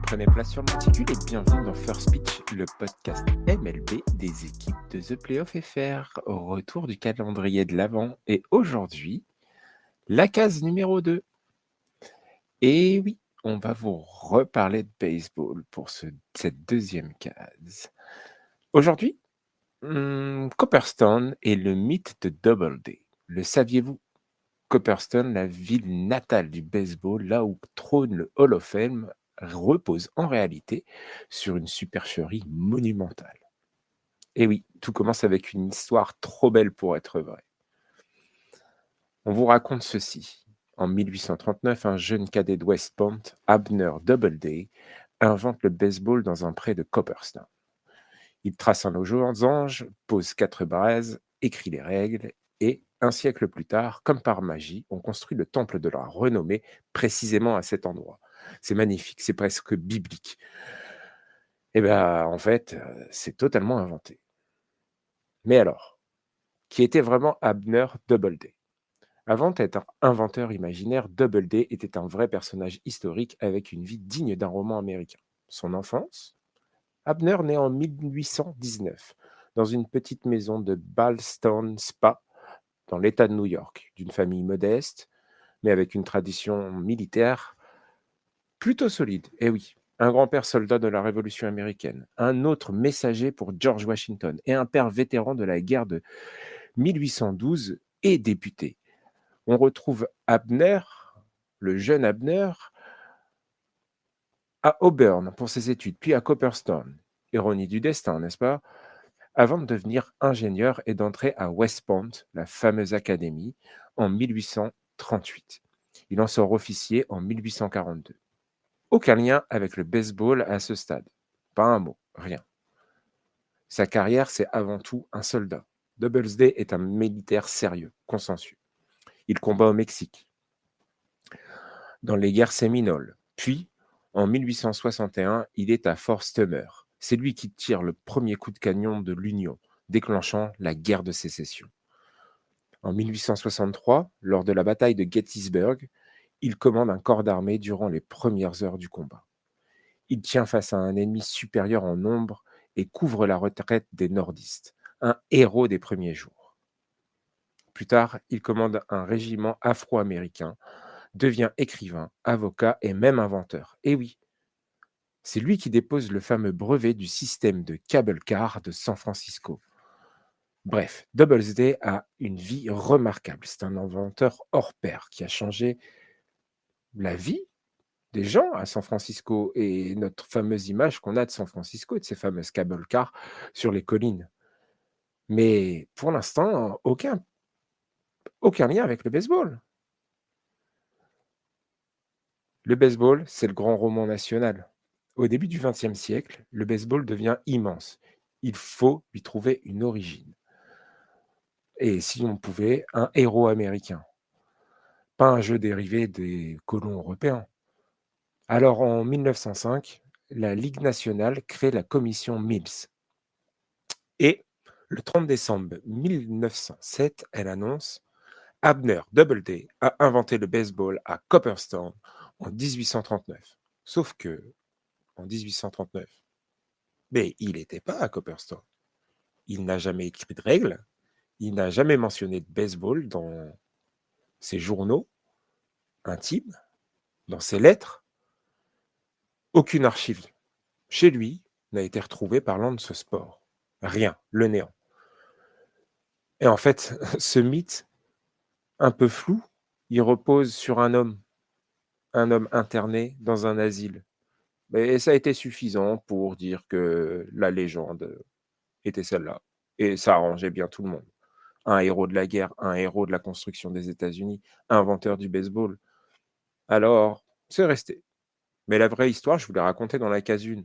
Prenez place sur le monticule et bienvenue dans First Pitch, le podcast MLB des équipes de The Playoff FR, au retour du calendrier de l'Avent. Et aujourd'hui, la case numéro 2. Et oui, on va vous reparler de baseball pour cette deuxième case. Aujourd'hui, Copperstone est le mythe de Doubleday. Le saviez-vous? Copperstone, la ville natale du baseball, là où trône le Hall of Fame, repose en réalité sur une supercherie monumentale. Et oui, tout commence avec une histoire trop belle pour être vraie. On vous raconte ceci. En 1839, un jeune cadet de West Point, Abner Doubleday, invente le baseball dans un pré de Copperstone. Il trace un losange, pose 4 bases, écrit les règles, et un siècle plus tard, comme par magie, on construit le temple de la renommée précisément à cet endroit. C'est magnifique, c'est presque biblique. Eh bien, en fait, c'est totalement inventé. Mais alors, qui était vraiment Abner Doubleday? Avant d'être un inventeur imaginaire, Doubleday était un vrai personnage historique avec une vie digne d'un roman américain. Son enfance? Abner naît en 1819 dans une petite maison de Ballston Spa, dans l'État de New York, d'une famille modeste, mais avec une tradition militaire plutôt solide. Eh oui, un grand-père soldat de la Révolution américaine, un autre messager pour George Washington et un père vétéran de la guerre de 1812 et député. On retrouve Abner, le jeune Abner, à Auburn pour ses études, puis à Copperstone. Ironie du destin, n'est-ce pas? Avant de devenir ingénieur et d'entrer à West Point, la fameuse académie, en 1838. Il en sort officier en 1842. Aucun lien avec le baseball à ce stade. Pas un mot, rien. Sa carrière, c'est avant tout un soldat. Doubleday est un militaire sérieux, consensueux. Il combat au Mexique, dans les guerres séminoles. Puis, en 1861, il est à Fort Sumter. C'est lui qui tire le premier coup de canon de l'Union, déclenchant la guerre de sécession. En 1863, lors de la bataille de Gettysburg, il commande un corps d'armée durant les premières heures du combat. Il tient face à un ennemi supérieur en nombre et couvre la retraite des nordistes, un héros des premiers jours. Plus tard, il commande un régiment afro-américain, devient écrivain, avocat et même inventeur. Et oui, c'est lui qui dépose le fameux brevet du système de cable car de San Francisco. Bref, Doubleday a une vie remarquable. C'est un inventeur hors pair qui a changé la vie des gens à San Francisco et notre fameuse image qu'on a de San Francisco et de ces fameuses cable cars sur les collines. Mais pour l'instant, aucun lien avec le baseball. Le baseball, c'est le grand roman national. Au début du XXe siècle, le baseball devient immense. Il faut lui trouver une origine. Et si on pouvait, un héros américain, pas un jeu dérivé des colons européens. Alors en 1905, la Ligue nationale crée la commission Mills. Et le 30 décembre 1907, elle annonce Abner Doubleday a inventé le baseball à Copperstone en 1839. Sauf que, en 1839, mais il n'était pas à Copperstone. Il n'a jamais écrit de règles, il n'a jamais mentionné de baseball dans ses journaux intimes, dans ses lettres. Aucune archive chez lui n'a été retrouvée parlant de ce sport. Rien, le néant. Et en fait, ce mythe, un peu flou, il repose sur un homme interné dans un asile. Mais ça a été suffisant pour dire que la légende était celle-là. Et ça arrangeait bien tout le monde. Un héros de la guerre, un héros de la construction des États-Unis, inventeur du baseball. Alors, c'est resté. Mais la vraie histoire, je vous l'ai racontée dans la case 1.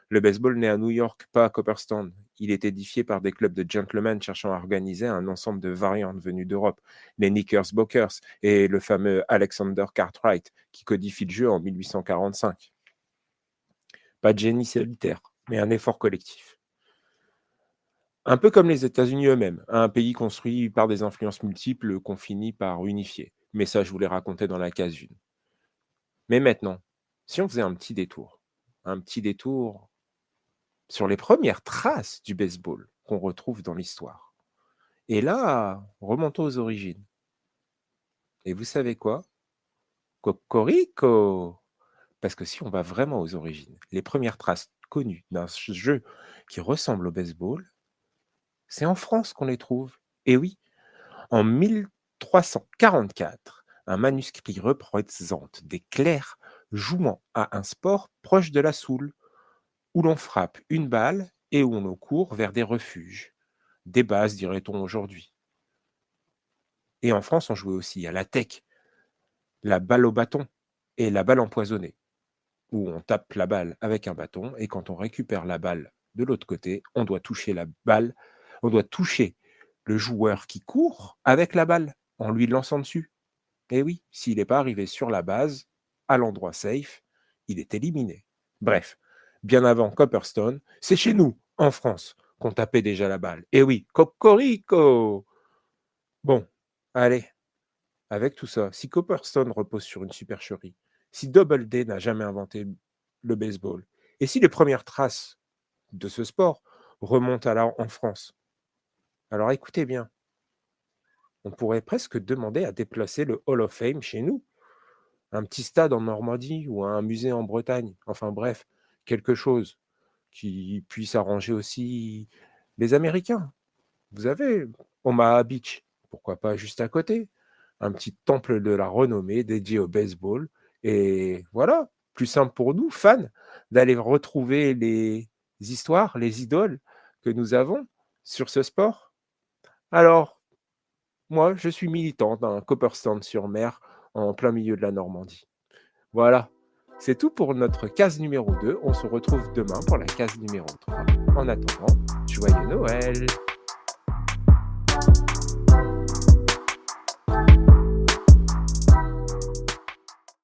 Le baseball naît à New York, pas à Copperstone. Il est édifié par des clubs de gentlemen cherchant à organiser un ensemble de variantes venues d'Europe, les Knickerbockers et le fameux Alexander Cartwright, qui codifie le jeu en 1845. Pas de génie solitaire, mais un effort collectif. Un peu comme les États-Unis eux-mêmes, un pays construit par des influences multiples qu'on finit par unifier. Mais ça, je vous l'ai raconté dans la case 1. Mais maintenant, si on faisait un petit détour, un petit détour sur les premières traces du baseball qu'on retrouve dans l'histoire. Et là, remontons aux origines. Et vous savez quoi? Cocorico! Parce que si on va vraiment aux origines, les premières traces connues d'un jeu qui ressemble au baseball, c'est en France qu'on les trouve. Et oui, en 1344, un manuscrit représente des clercs jouant à un sport proche de la soule, où l'on frappe une balle et où l'on court vers des refuges, des bases dirait-on aujourd'hui. Et en France, on jouait aussi à la tech, la balle au bâton et la balle empoisonnée, où on tape la balle avec un bâton et quand on récupère la balle de l'autre côté, on doit toucher la balle, on doit toucher le joueur qui court avec la balle en lui lançant dessus. Et oui, s'il n'est pas arrivé sur la base, à l'endroit safe, il est éliminé. Bref, bien avant Copperstone, c'est chez nous, en France, qu'on tapait déjà la balle. Et oui, Cocorico! Bon, allez, avec tout ça, si Copperstone repose sur une supercherie, si Doubleday n'a jamais inventé le baseball, et si les premières traces de ce sport remontent alors en France, alors écoutez bien, on pourrait presque demander à déplacer le Hall of Fame chez nous, un petit stade en Normandie ou un musée en Bretagne, enfin bref, quelque chose qui puisse arranger aussi les Américains. Vous avez Omaha Beach, pourquoi pas juste à côté, un petit temple de la renommée dédié au baseball. Et voilà, plus simple pour nous, fans, d'aller retrouver les histoires, les idoles que nous avons sur ce sport. Alors, moi, je suis militant d'un Copperstone-sur-Mer en plein milieu de la Normandie. Voilà, c'est tout pour notre case numéro 2. On se retrouve demain pour la case numéro 3. En attendant, joyeux Noël!